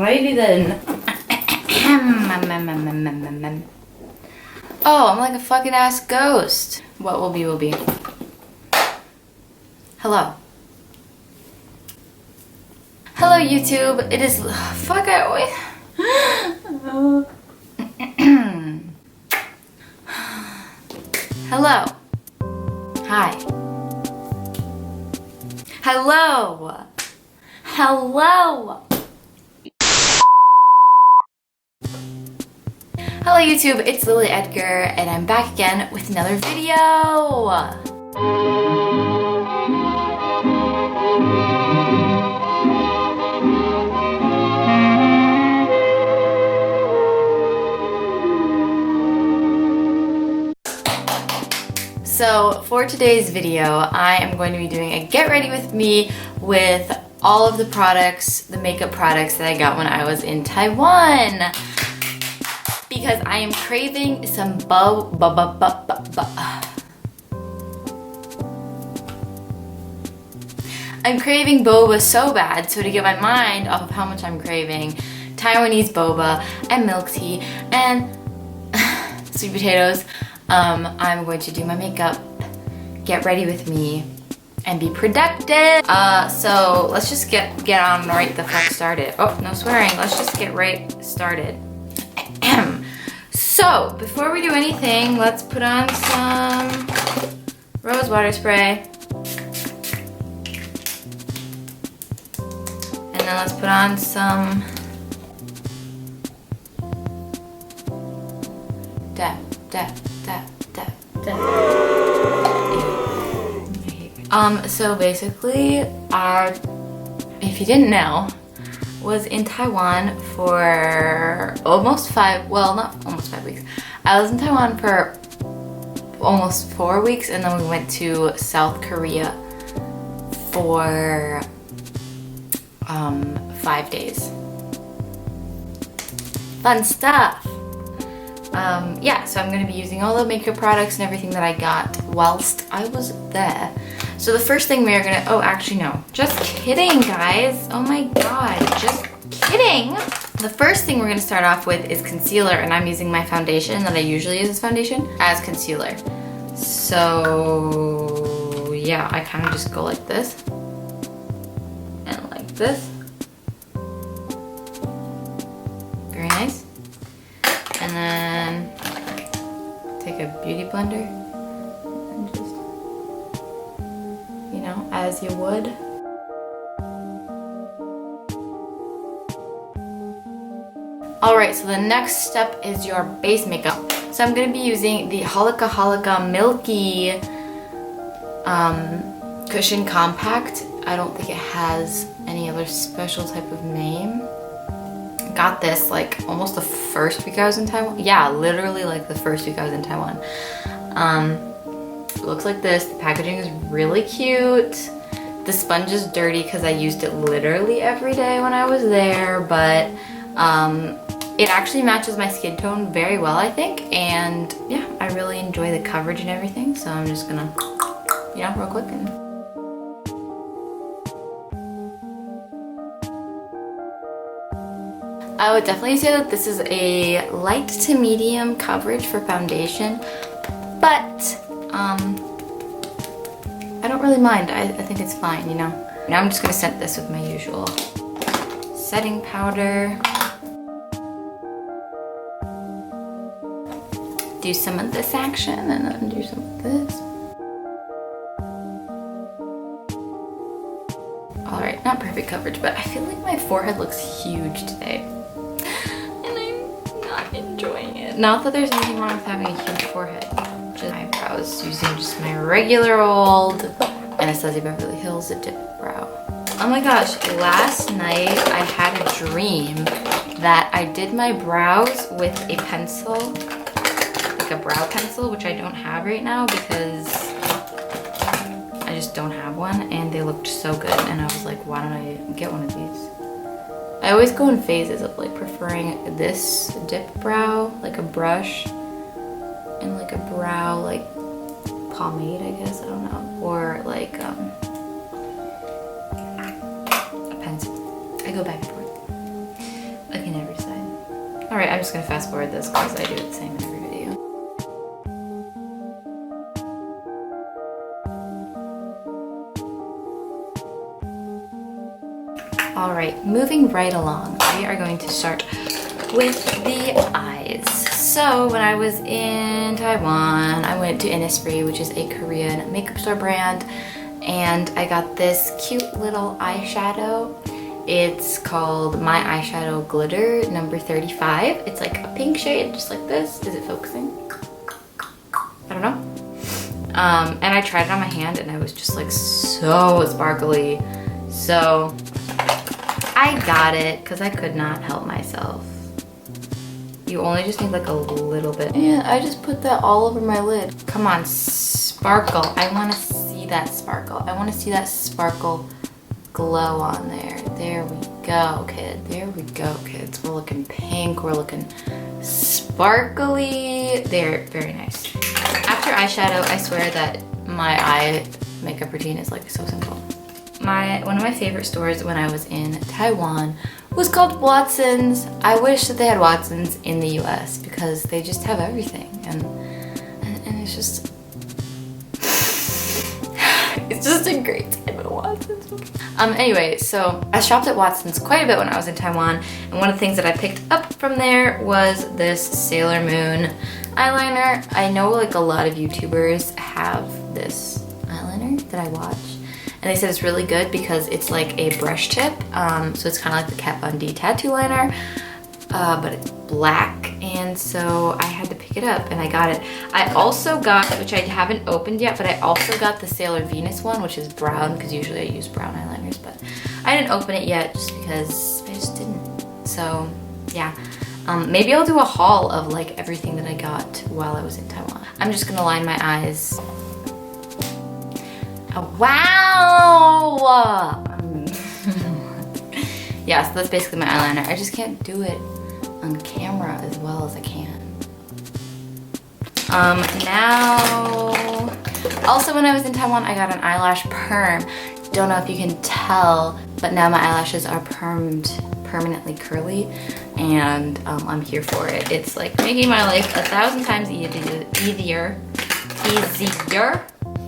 Alrighty then. Oh, I'm like a fucking ass ghost. What will be will be. Hello. Hello YouTube. It is fuck I always Hello. Hi. Hello. Hello. Hello YouTube, it's Lily Edgar and I'm back again with another video. So for today's video, I am going to be doing a get ready with me with all of the products, the makeup products that I got when I was in Taiwan. Because I am craving some I'm craving boba so bad, so to get my mind off of how much I'm craving Taiwanese boba and milk tea and sweet potatoes, I'm going to do my makeup, get ready with me, and be productive. So let's just get on right the fuck started. Oh, no swearing. Let's just get right started. So before we do anything, let's put on some rose water spray. And then let's put on some so basically, if you didn't know, was in Taiwan for almost 5, well, not almost 5 weeks. I was in Taiwan for almost 4 weeks, and then we went to South Korea for 5 days. Fun stuff. Yeah, so I'm gonna be using all the makeup products and everything that I got whilst I was there. So the first thing we are gonna, oh actually no, just kidding guys. Oh my god, just kidding. The first thing we're gonna start off with is concealer, and I'm using my foundation that I usually use as foundation as concealer. So yeah, I kind of just go like this and like this. Very nice. And then take a beauty blender and just, you know, as you would. Alright, so the next step is your base makeup. So I'm going to be using the Halika Milky Cushion Compact. I don't think it has any other special type of name. Got this like almost the first week I was in Taiwan. Yeah, literally like the first week I was in Taiwan. It looks like this. The packaging is really cute. The sponge is dirty because I used it literally every day when I was there, but it actually matches my skin tone very well, I think. And yeah, I really enjoy the coverage and everything. So I'm just gonna, you know, real quick and I would definitely say that this is a light to medium coverage for foundation, but I don't really mind. I think it's fine, you know. Now I'm just gonna set this with my usual setting powder. Do some of this action and then do some of this. Alright, not perfect coverage, but I feel like my forehead looks huge today. Enjoying it. Not that there's anything wrong with having a huge forehead. Just my brows using just my regular old Anastasia Beverly Hills dip brow. Oh my gosh, last night I had a dream that I did my brows with a pencil, like a brow pencil, which I don't have right now because I just don't have one, and they looked so good, and I was like, why don't I get one of these? I always go in phases of like preferring this dip brow, like a brush, and like a brow like pomade, I guess, I don't know, or like a pencil. I go back and forth. Alright, I'm just gonna fast forward this because I do it the same in every video. Alright, moving right along, we are going to start with the eyes. So when I was in Taiwan, I went to Innisfree, which is a Korean makeup store brand, and I got this cute little eyeshadow. It's called My Eyeshadow Glitter number 35. It's like a pink shade, just like this. Is it focusing? I don't know. And I tried it on my hand and I was just like so sparkly. So I got it because I could not help myself. You only just need like a little bit. And I just put that all over my lid. Come on, sparkle. I want to see that sparkle. I want to see that sparkle glow on there. There we go, kid. There we go, kids. We're looking pink. We're looking sparkly. They're very nice. After eyeshadow, I swear that my eye makeup routine is like so simple. One of my favorite stores when I was in Taiwan was called Watson's. I wish that they had Watson's in the US because they just have everything, and it's just it's just a great time at Watson's. Anyway, so I shopped at Watson's quite a bit when I was in Taiwan, and one of the things that I picked up from there was this Sailor Moon eyeliner. I know like a lot of YouTubers have this eyeliner that I watch, and they said it's really good because it's like a brush tip, so it's kind of like the Kat Von D tattoo liner, but it's black, and so I had to pick it up and I got it. I also got, which I haven't opened yet, but I also got the Sailor Venus one, which is brown, because usually I use brown eyeliners, but I didn't open it yet just because I just didn't. So yeah, maybe I'll do a haul of like everything that I got while I was in Taiwan. I'm just gonna line my eyes. Oh, wow! Yeah, so that's basically my eyeliner. I just can't do it on camera as well as I can. Now, also when I was in Taiwan, I got an eyelash perm. Don't know if you can tell, but now my eyelashes are permanently curly, and I'm here for it. It's like making my life 1,000 times easier.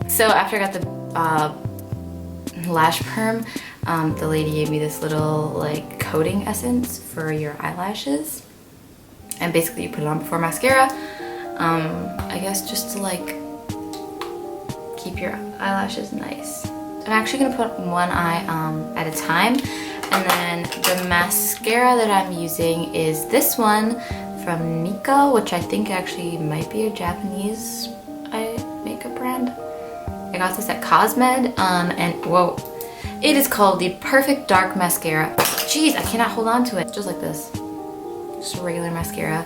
So after I got the lash perm, the lady gave me this little like coating essence for your eyelashes, and basically you put it on before mascara, I guess just to like keep your eyelashes nice. I'm actually gonna put one eye at a time, and then the mascara that I'm using is this one from Nico, which I think actually might be a Japanese eye makeup brand. I got this at Cosmed, and whoa, it is called the Perfect Dark Mascara. Jeez, I cannot hold on to it. Just like this, just a regular mascara,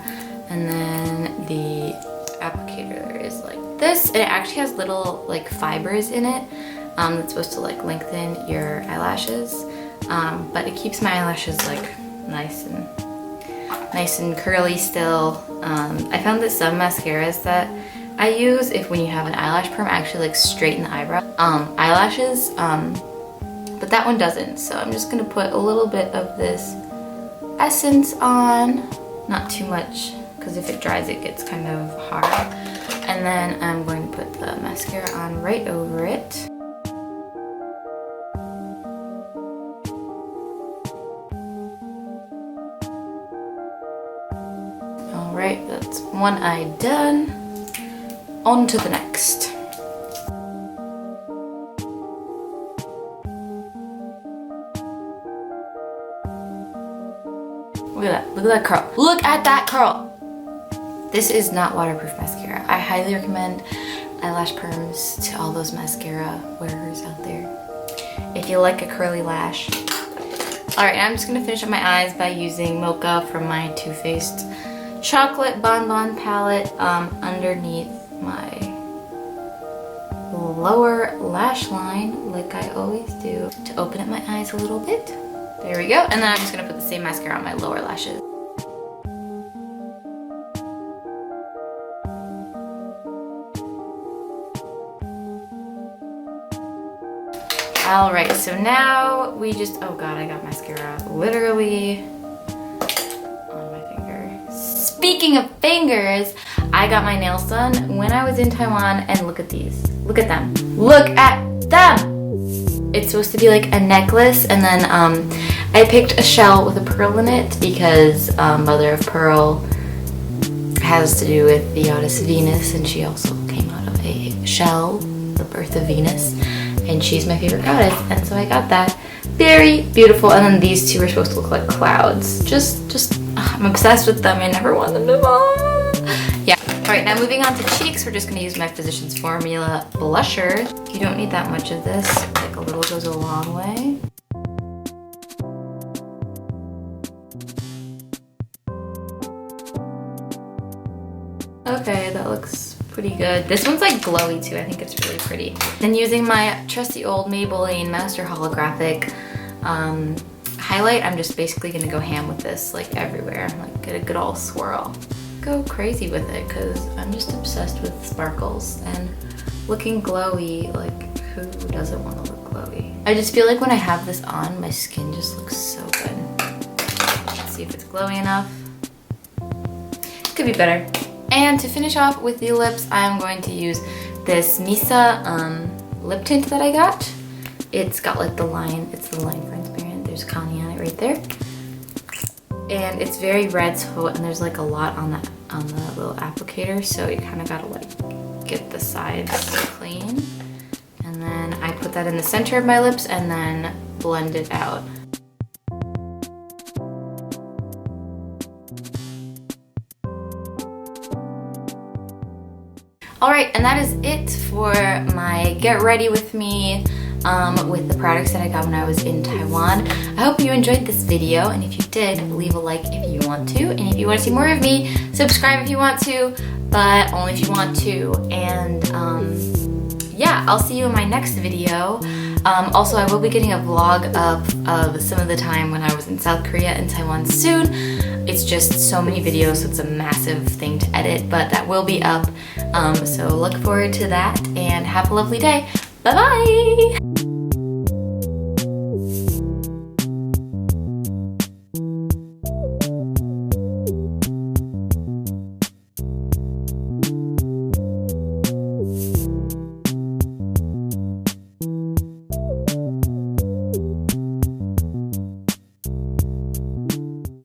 and then the applicator is like this, and it actually has little like fibers in it that's supposed to like lengthen your eyelashes, but it keeps my eyelashes like nice and curly still. I found that some mascaras that I use, if when you have an eyelash perm, actually like straighten the eyelashes, but that one doesn't. So I'm just gonna put a little bit of this essence on, not too much, because if it dries it gets kind of hard. And then I'm going to put the mascara on right over it. Alright, that's one eye done. On to the next. Look at that curl. Look at that curl! This is not waterproof mascara. I highly recommend eyelash perms to all those mascara wearers out there, if you like a curly lash. Alright, I'm just gonna finish up my eyes by using Mocha from my Too Faced Chocolate Bonbon palette underneath my lower lash line, like I always do, to open up my eyes a little bit. There we go. And then I'm just gonna put the same mascara on my lower lashes. Alright, so now we just, oh god, I got mascara literally on my finger. speaking of fingers, I got my nails done when I was in Taiwan, and look at these. Look at them. Look at them! It's supposed to be like a necklace, and then I picked a shell with a pearl in it because mother of pearl has to do with the goddess Venus, and she also came out of a shell, the birth of Venus, and she's my favorite goddess, and so I got that. Very beautiful. And then these two are supposed to look like clouds. I'm obsessed with them. I never want them to fall. Yeah. All right, now moving on to cheeks, we're just gonna use my Physicians Formula blusher. You don't need that much of this. Like a little goes a long way. Okay, that looks pretty good. This one's like glowy too. I think it's really pretty. Then using my trusty old Maybelline Master Holographic highlight, I'm just basically gonna go ham with this like everywhere. Like get a good old swirl. Go crazy with it because I'm just obsessed with sparkles and looking glowy. Like who doesn't want to look glowy? I just feel like when I have this on, my skin just looks so good. Let's see if it's glowy enough. Could be better. And to finish off with the lips, I'm going to use this Misa lip tint that I got. It's got like the line, it's the line transparent. There's Connie on it right there. And it's very red, so, and there's like a lot on the little applicator, so you kind of gotta like get the sides clean. And then I put that in the center of my lips and then blend it out. Alright, and that is it for my get ready with me with the products that I got when I was in Taiwan. I hope you enjoyed this video, and if you did, leave a like if you want to, and if you want to see more of me, subscribe if you want to, but only if you want to. And yeah, I'll see you in my next video. Also, I will be getting a vlog of some of the time when I was in South Korea and Taiwan soon. It's just so many videos, so it's a massive thing to edit, but that will be up. So look forward to that, and have a lovely day. Bye-bye!